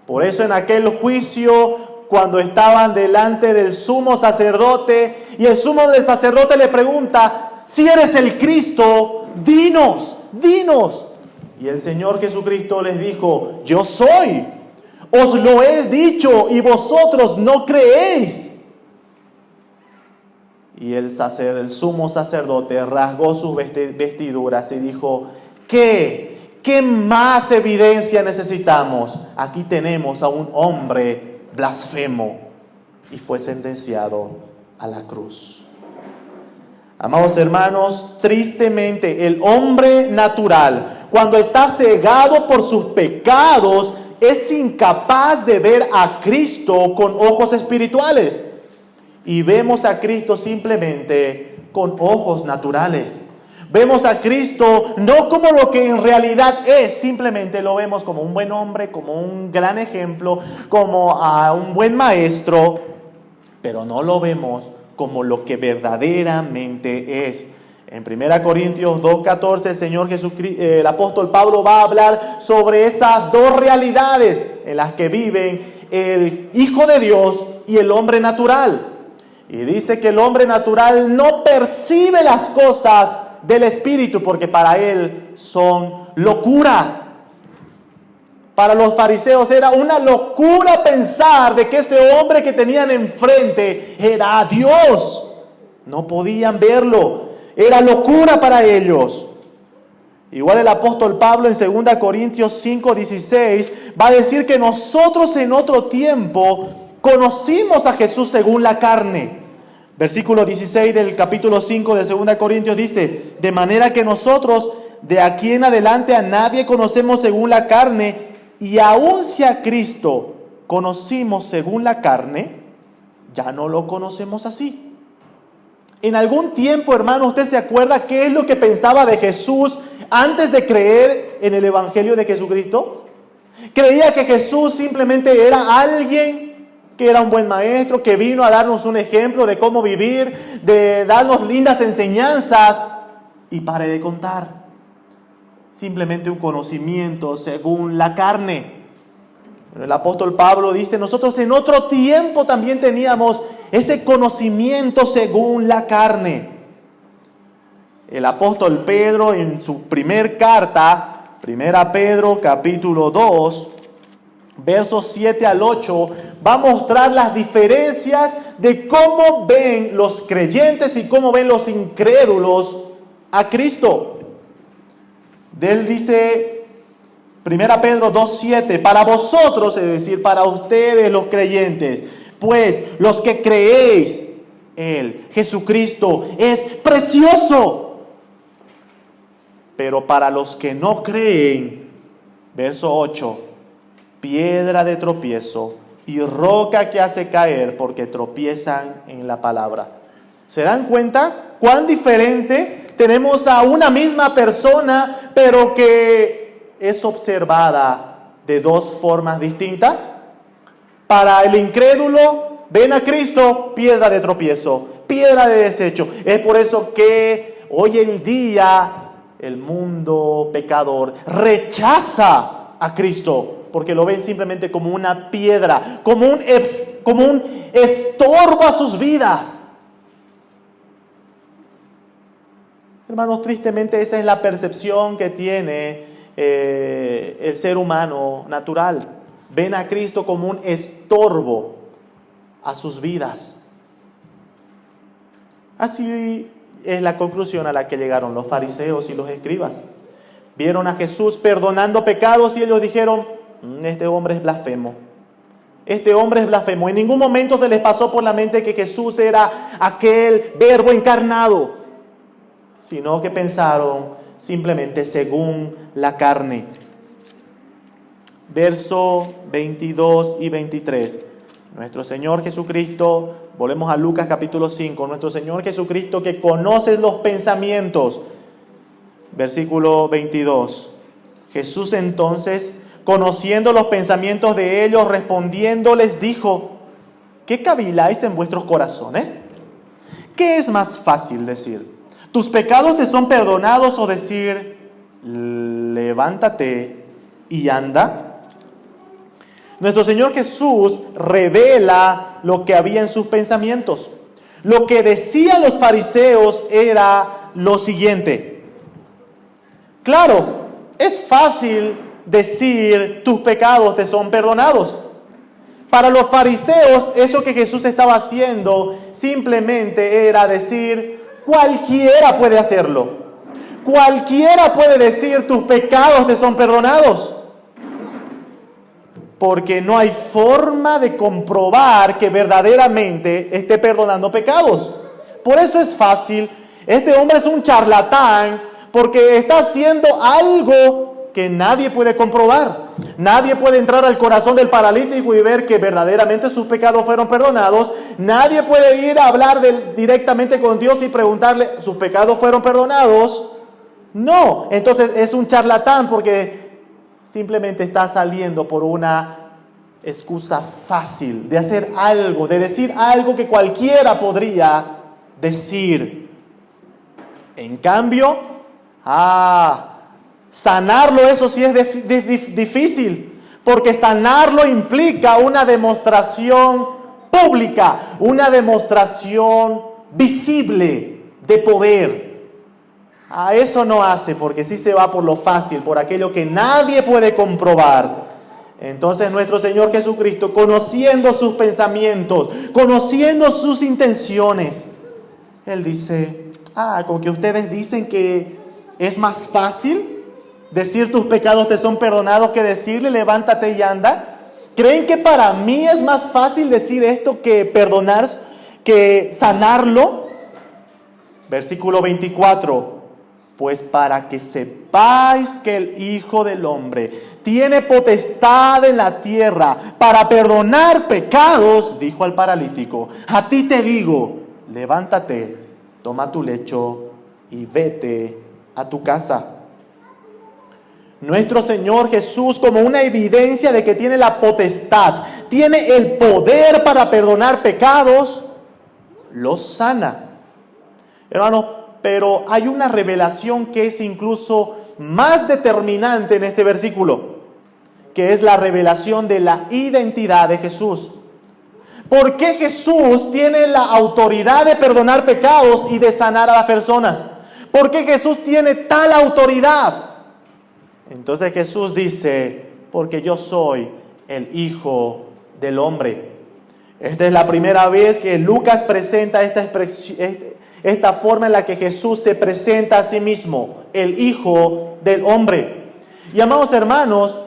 Por eso en aquel juicio, cuando estaban delante del sumo sacerdote, y el sumo sacerdote le pregunta: si eres el Cristo, dinos. Y el Señor Jesucristo les dijo: yo soy. Os lo he dicho y vosotros no creéis. Y el sumo sacerdote rasgó sus vestiduras y dijo: ¿Qué más evidencia necesitamos? Aquí tenemos a un hombre blasfemo. Y fue sentenciado a la cruz. Amados hermanos, tristemente el hombre natural, cuando está cegado por sus pecados, es incapaz de ver a Cristo con ojos espirituales. Y vemos a Cristo simplemente con ojos naturales. Vemos a Cristo no como lo que en realidad es, simplemente lo vemos como un buen hombre, como un gran ejemplo, como a un buen maestro, pero no lo vemos como lo que verdaderamente es. En 1 Corintios 2:14 el Señor Jesucristo, el apóstol Pablo va a hablar sobre esas dos realidades en las que viven el Hijo de Dios y el hombre natural. Y dice que el hombre natural no percibe las cosas del Espíritu porque para él son locura. Para los fariseos era una locura pensar de que ese hombre que tenían enfrente era Dios. No podían verlo. Era locura para ellos. Igual el apóstol Pablo en 2 Corintios 5:16 va a decir que nosotros en otro tiempo conocimos a Jesús según la carne. Versículo 16 del capítulo 5 de 2 Corintios dice: de manera que nosotros de aquí en adelante a nadie conocemos según la carne, y aun si a Cristo conocimos según la carne, ya no lo conocemos así. En algún tiempo, hermano, ¿usted se acuerda qué es lo que pensaba de Jesús antes de creer en el Evangelio de Jesucristo? Creía que Jesús simplemente era alguien que era un buen maestro, que vino a darnos un ejemplo de cómo vivir, de darnos lindas enseñanzas, y pare de contar. Simplemente un conocimiento según la carne. Pero el apóstol Pablo dice: nosotros en otro tiempo también teníamos ese conocimiento según la carne. El apóstol Pedro en su primer carta, 1 Pedro capítulo 2, versos 7 al 8, va a mostrar las diferencias de cómo ven los creyentes y cómo ven los incrédulos a Cristo. De él dice 1 Pedro 2:7, para vosotros, es decir, para ustedes los creyentes, pues los que creéis, Él, Jesucristo, es precioso. Pero para los que no creen, verso 8, piedra de tropiezo y roca que hace caer porque tropiezan en la palabra. ¿Se dan cuenta cuán diferente? Tenemos a una misma persona, pero que es observada de dos formas distintas. Para el incrédulo, ven a Cristo, piedra de tropiezo, piedra de desecho. Es por eso que hoy en día el mundo pecador rechaza a Cristo, porque lo ven simplemente como una piedra, como un estorbo a sus vidas. Hermanos, tristemente esa es la percepción que tiene el ser humano natural. Ven a Cristo como un estorbo a sus vidas. Así es la conclusión a la que llegaron los fariseos y los escribas. Vieron a Jesús perdonando pecados y ellos dijeron: este hombre es blasfemo. Este hombre es blasfemo. En ningún momento se les pasó por la mente que Jesús era aquel verbo encarnado, sino que pensaron simplemente según la carne. Verso 22 y 23. Nuestro Señor Jesucristo, volvemos a Lucas capítulo 5, nuestro Señor Jesucristo, que conoce los pensamientos, Versículo 22. Jesús entonces, conociendo los pensamientos de ellos, respondiendo les dijo: ¿qué caviláis en vuestros corazones? ¿Qué es más fácil decir: tus pecados te son perdonados, o decir: levántate y anda? Nuestro Señor Jesús revela lo que había en sus pensamientos. Lo que decían los fariseos era lo siguiente: claro, es fácil decir tus pecados te son perdonados. Para los fariseos, eso que Jesús estaba haciendo simplemente era decir: cualquiera puede hacerlo. Cualquiera puede decir tus pecados te son perdonados. Porque no hay forma de comprobar que verdaderamente esté perdonando pecados. Por eso es fácil. Este hombre es un charlatán porque está haciendo algo que nadie puede comprobar. Nadie puede entrar al corazón del paralítico y ver que verdaderamente sus pecados fueron perdonados. Nadie puede ir a hablar directamente con Dios y preguntarle: ¿sus pecados fueron perdonados? No, entonces es un charlatán porque simplemente está saliendo por una excusa fácil de hacer algo, de decir algo que cualquiera podría decir. En cambio, sanarlo, eso sí es difícil, porque sanarlo implica una demostración pública, una demostración visible de poder. A eso no hace, porque sí se va por lo fácil, por aquello que nadie puede comprobar. Entonces nuestro Señor Jesucristo, conociendo sus pensamientos, conociendo sus intenciones, Él dice: con que ustedes dicen que es más fácil decir tus pecados te son perdonados que decirle levántate y anda. ¿Creen que para mí es más fácil decir esto que perdonar, que sanarlo? Versículo 24. Pues para que sepáis que el Hijo del Hombre tiene potestad en la tierra para perdonar pecados, dijo al paralítico: a ti te digo, levántate, toma tu lecho y vete a tu casa. Nuestro Señor Jesús, como una evidencia de que tiene la potestad, tiene el poder para perdonar pecados, los sana. Hermanos, pero hay una revelación que es incluso más determinante en este versículo, que es la revelación de la identidad de Jesús. ¿Por qué Jesús tiene la autoridad de perdonar pecados y de sanar a las personas? ¿Por qué Jesús tiene tal autoridad? Entonces Jesús dice: porque yo soy el Hijo del Hombre. Esta es la primera vez que Lucas presenta esta forma en la que Jesús se presenta a sí mismo, el Hijo del Hombre. Y amados hermanos,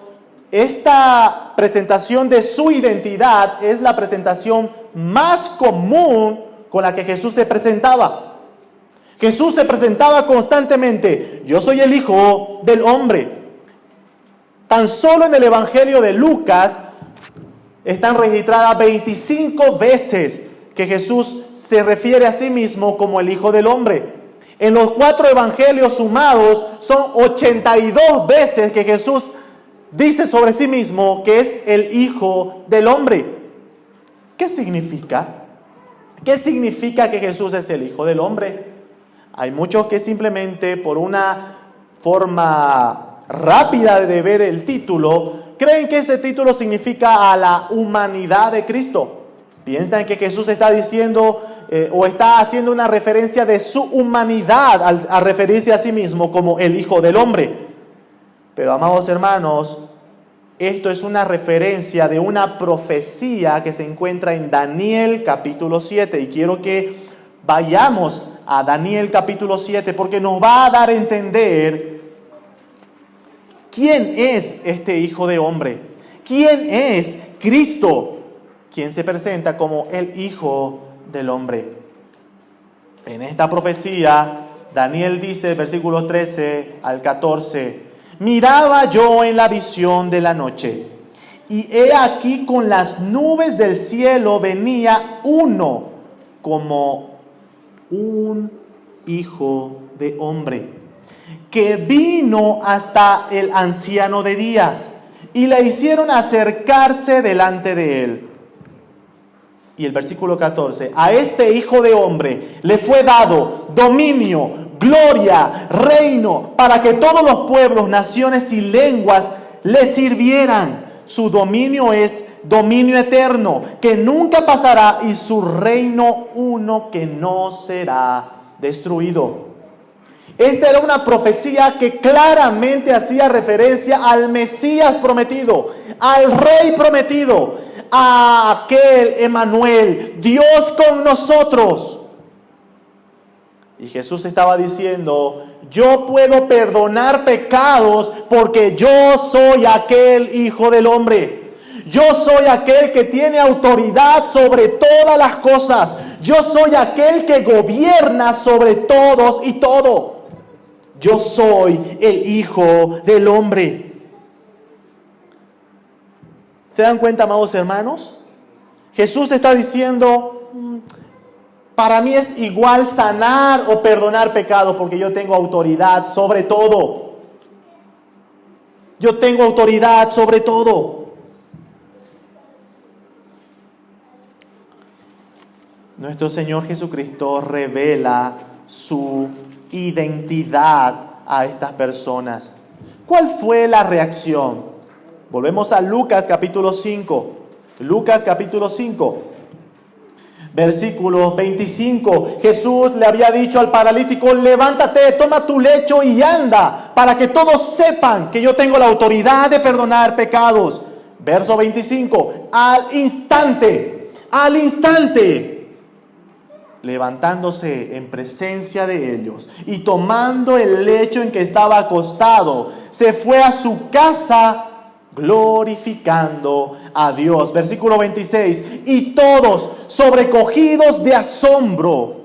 esta presentación de su identidad es la presentación más común con la que Jesús se presentaba. Jesús se presentaba constantemente: yo soy el Hijo del Hombre. Tan solo en el Evangelio de Lucas están registradas 25 veces que Jesús se refiere a sí mismo como el Hijo del Hombre. En los 4 evangelios sumados son 82 veces que Jesús dice sobre sí mismo que es el Hijo del Hombre. ¿Qué significa? ¿Qué significa que Jesús es el Hijo del Hombre? Hay muchos que simplemente por una forma rápida de ver el título, creen que ese título significa a la humanidad de Cristo. Piensan que Jesús está diciendo o está haciendo una referencia de su humanidad al referirse a sí mismo como el Hijo del Hombre. Pero amados hermanos, esto es una referencia de una profecía que se encuentra en Daniel capítulo 7. Y quiero que vayamos a Daniel capítulo 7 porque nos va a dar a entender quién es este Hijo de Hombre. ¿Quién es Cristo? ¿Quién se presenta como el Hijo del Hombre? En esta profecía, Daniel dice, versículos 13 al 14: miraba yo en la visión de la noche, y he aquí con las nubes del cielo venía uno como un hijo de hombre. que vino hasta el anciano de días y le hicieron acercarse delante de él. Y el versículo 14, a este hijo de hombre le fue dado dominio, gloria, reino, para que todos los pueblos, naciones y lenguas le sirvieran. Su dominio es dominio eterno, que nunca pasará, y su reino uno que no será destruido. Esta era una profecía que claramente hacía referencia al Mesías prometido, al Rey prometido, a aquel Emmanuel, Dios con nosotros. Y Jesús estaba diciendo, yo puedo perdonar pecados porque yo soy aquel Hijo del Hombre. Yo soy aquel que tiene autoridad sobre todas las cosas. Yo soy aquel que gobierna sobre todos y todo. Yo soy el Hijo del Hombre. ¿Se dan cuenta, amados hermanos? Jesús está diciendo, para mí es igual sanar o perdonar pecados porque yo tengo autoridad sobre todo. Yo tengo autoridad sobre todo. Nuestro Señor Jesucristo revela su identidad a estas personas. ¿Cuál fue la reacción? Volvemos a Lucas capítulo 5. Lucas capítulo 5. Versículo 25. Jesús le había dicho al paralítico, levántate, toma tu lecho y anda, para que todos sepan que yo tengo la autoridad de perdonar pecados. Verso 25. Al instante, levantándose en presencia de ellos y tomando el lecho en que estaba acostado, se fue a su casa glorificando a Dios. Versículo 26. Y todos, sobrecogidos de asombro,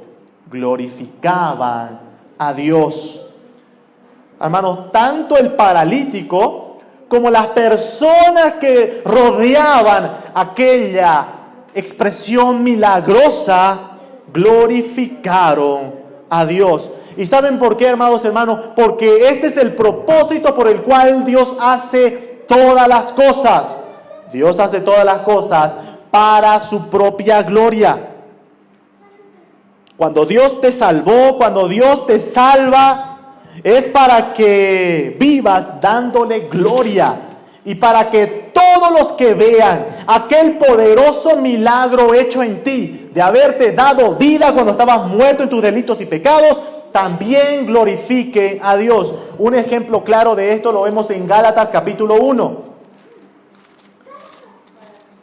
glorificaban a Dios. Hermanos, tanto el paralítico como las personas que rodeaban aquella expresión milagrosa glorificaron a Dios. ¿Y saben por qué, hermanos? Porque este es el propósito por el cual Dios hace todas las cosas. Dios hace todas las cosas para su propia gloria. Cuando Dios te salvó, cuando Dios te salva, es para que vivas dándole gloria y para que todos los que vean aquel poderoso milagro hecho en ti, de haberte dado vida cuando estabas muerto en tus delitos y pecados, también glorifiquen a Dios. Un ejemplo claro de esto lo vemos en Gálatas capítulo 1.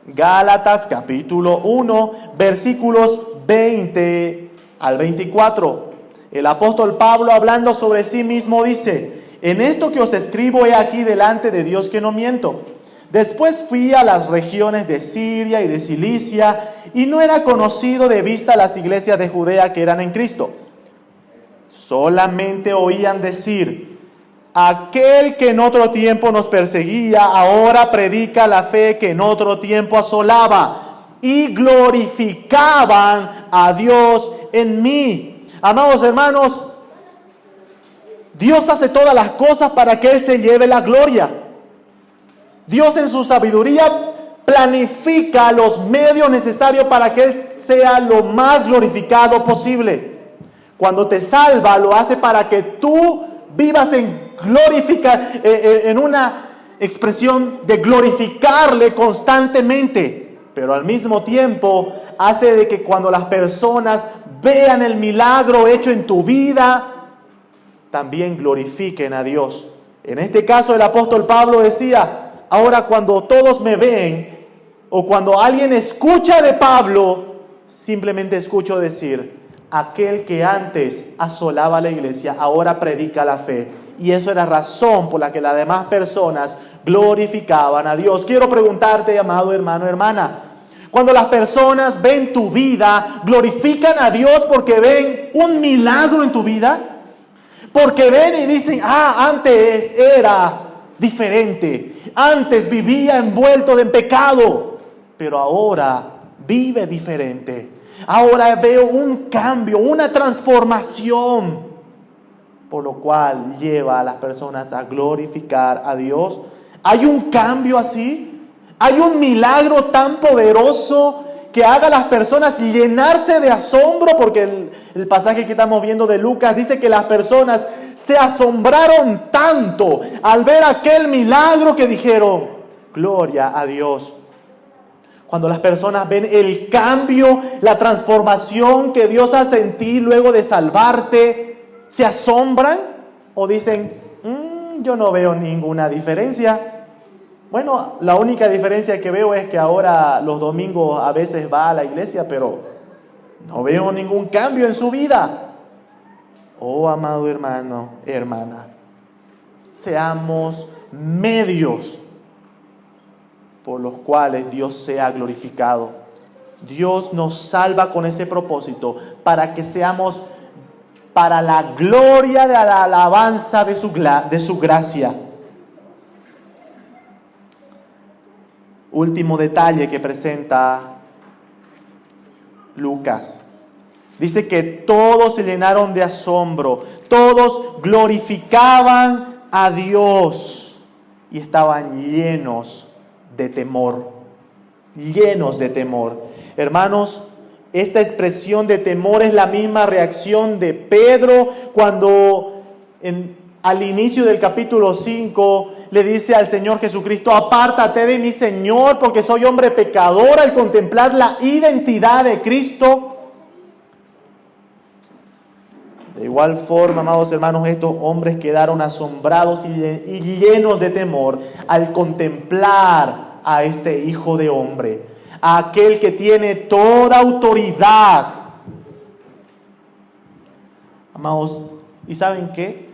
Gálatas capítulo 1, versículos 20 al 24. El apóstol Pablo, hablando sobre sí mismo, dice: en esto que os escribo he aquí delante de Dios que no miento. Después fui a las regiones de Siria y de Cilicia, y no era conocido de vista las iglesias de Judea que eran en Cristo. Solamente oían decir: aquel que en otro tiempo nos perseguía, ahora predica la fe que en otro tiempo asolaba, y glorificaban a Dios en mí. Amados hermanos, Dios hace todas las cosas para que Él se lleve la gloria. Dios en su sabiduría planifica los medios necesarios para que Él sea lo más glorificado posible. Cuando te salva, lo hace para que tú vivas en una expresión de glorificarle constantemente. Pero al mismo tiempo hace de que cuando las personas vean el milagro hecho en tu vida, también glorifiquen a Dios. En este caso el apóstol Pablo decía: ahora cuando todos me ven, o cuando alguien escucha de Pablo, simplemente escucho decir: aquel que antes asolaba la iglesia, ahora predica la fe. Y eso era razón por la que las demás personas glorificaban a Dios. Quiero preguntarte, amado hermano, hermana, cuando las personas ven tu vida, ¿glorifican a Dios porque ven un milagro en tu vida? Porque ven y dicen: antes era diferente, antes vivía envuelto en pecado, pero ahora vive diferente. Ahora veo un cambio, una transformación. por lo cual lleva a las personas a glorificar a Dios. ¿Hay un cambio así? ¿Hay un milagro tan poderoso que haga a las personas llenarse de asombro? Porque el pasaje que estamos viendo de Lucas dice que las personas se asombraron tanto al ver aquel milagro que dijeron, gloria a Dios. Cuando las personas ven el cambio, la transformación que Dios hace en ti luego de salvarte, ¿se asombran? ¿O dicen, yo no veo ninguna diferencia? Bueno, la única diferencia que veo es que ahora los domingos a veces va a la iglesia, pero no veo ningún cambio en su vida. Oh, amado hermano, hermana, seamos medios por los cuales Dios sea glorificado. Dios nos salva con ese propósito, para que seamos para la gloria de la alabanza de su gracia. Último detalle que presenta Lucas. Dice que todos se llenaron de asombro, todos glorificaban a Dios y estaban llenos de temor, llenos de temor. Hermanos, esta expresión de temor es la misma reacción de Pedro cuando al inicio del capítulo 5 le dice al Señor Jesucristo, apártate de mí, Señor, porque soy hombre pecador. Al contemplar la identidad de Cristo, de igual forma, amados hermanos, estos hombres quedaron asombrados y llenos de temor al contemplar a este Hijo de Hombre, a aquel que tiene toda autoridad. Amados, ¿y saben qué?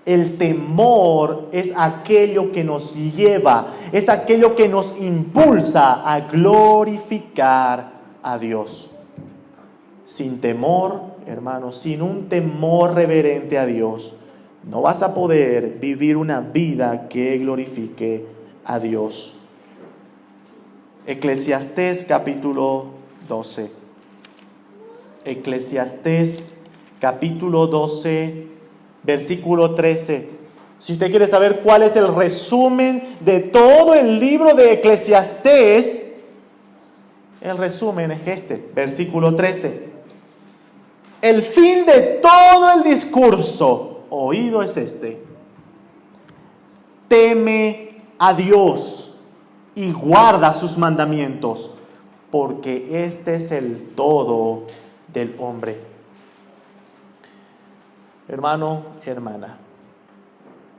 El temor es aquello que nos lleva, es aquello que nos impulsa a glorificar a Dios. Sin temor, hermanos, sin un temor reverente a Dios, no vas a poder vivir una vida que glorifique a Dios. Eclesiastés capítulo 12. Eclesiastés capítulo 12, versículo 13. Si usted quiere saber cuál es el resumen de todo el libro de Eclesiastés, el resumen es este, versículo 13. El fin de todo el discurso oído es este: teme a Dios y guarda sus mandamientos, porque este es el todo del hombre. Hermano, hermana,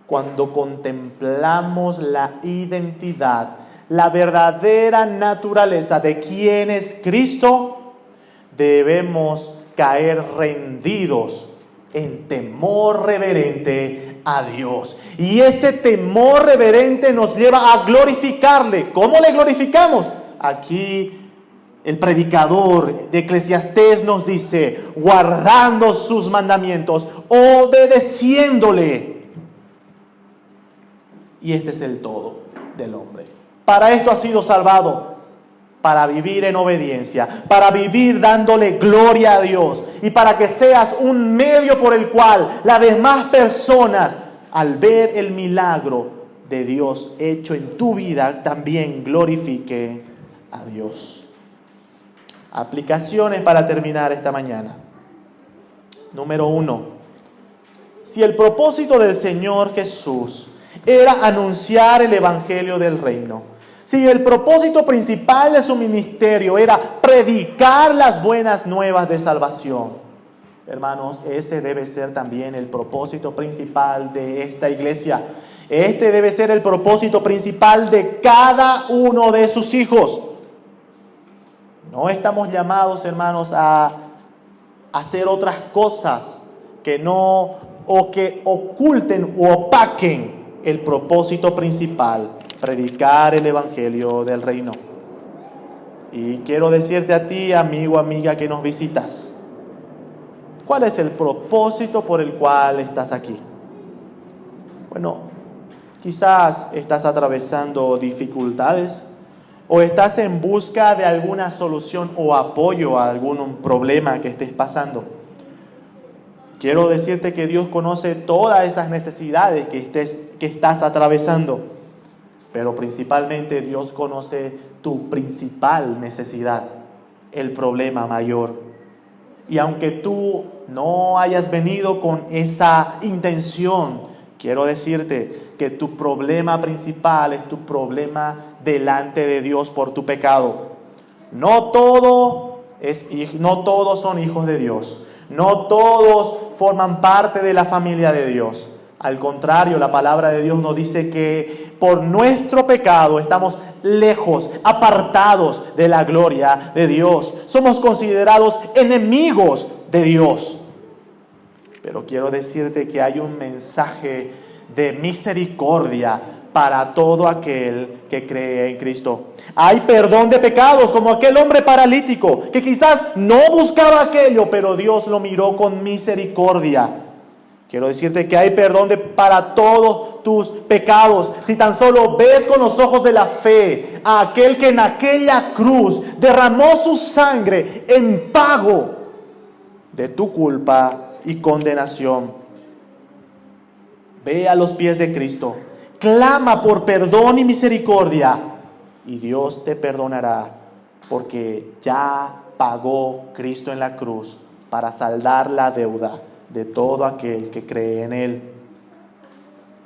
cuando contemplamos la identidad, la verdadera naturaleza de quién es Cristo, debemos caer rendidos en temor reverente a Dios. Y ese temor reverente nos lleva a glorificarle. ¿Cómo le glorificamos? Aquí el predicador de Eclesiastés nos dice, guardando sus mandamientos, obedeciéndole. Y este es el todo del hombre. Para esto ha sido salvado. Para vivir en obediencia, para vivir dándole gloria a Dios y para que seas un medio por el cual las demás personas, al ver el milagro de Dios hecho en tu vida, también glorifique a Dios. Aplicaciones para terminar esta mañana. Número 1. Si el propósito del Señor Jesús era anunciar el evangelio del reino, si el propósito principal de su ministerio era predicar las buenas nuevas de salvación, hermanos, ese debe ser también el propósito principal de esta iglesia. Este debe ser el propósito principal de cada uno de sus hijos. No estamos llamados, hermanos, a hacer otras cosas que no, o que oculten o opaquen el propósito principal: predicar el evangelio del reino. Y quiero decirte a ti, amigo, amiga, que nos visitas, ¿cuál es el propósito por el cual estás aquí? Bueno, quizás estás atravesando dificultades o estás en busca de alguna solución o apoyo a algún problema que estés pasando. Quiero decirte que Dios conoce todas esas necesidades que estás atravesando, pero principalmente Dios conoce tu principal necesidad, el problema mayor. Y aunque tú no hayas venido con esa intención, quiero decirte que tu problema principal es tu problema delante de Dios por tu pecado. No todos son hijos de Dios. No todos forman parte de la familia de Dios. Al contrario, la palabra de Dios nos dice que por nuestro pecado estamos lejos, apartados de la gloria de Dios. Somos considerados enemigos de Dios. Pero quiero decirte que hay un mensaje de misericordia para todo aquel que cree en Cristo. Hay perdón de pecados, como aquel hombre paralítico que quizás no buscaba aquello, pero Dios lo miró con misericordia. Quiero decirte que hay perdón para todos tus pecados. Si tan solo ves con los ojos de la fe a aquel que en aquella cruz derramó su sangre en pago de tu culpa y condenación. Ve a los pies de Cristo, clama por perdón y misericordia, y Dios te perdonará, porque ya pagó Cristo en la cruz para saldar la deuda de todo aquel que cree en Él.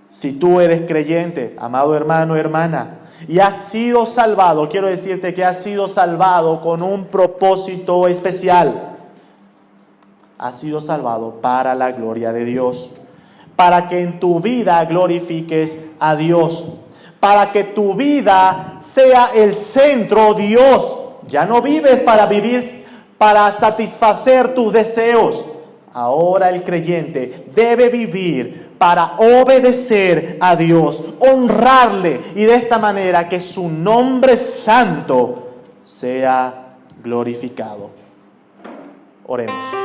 Si tú eres creyente, amado hermano, hermana, y has sido salvado, quiero decirte que has sido salvado con un propósito especial. Has sido salvado para la gloria de Dios, para que en tu vida glorifiques a Dios, para que tu vida sea el centro Dios. Ya no vives para satisfacer tus deseos. Ahora el creyente debe vivir para obedecer a Dios, honrarle, y de esta manera que su nombre santo sea glorificado. Oremos.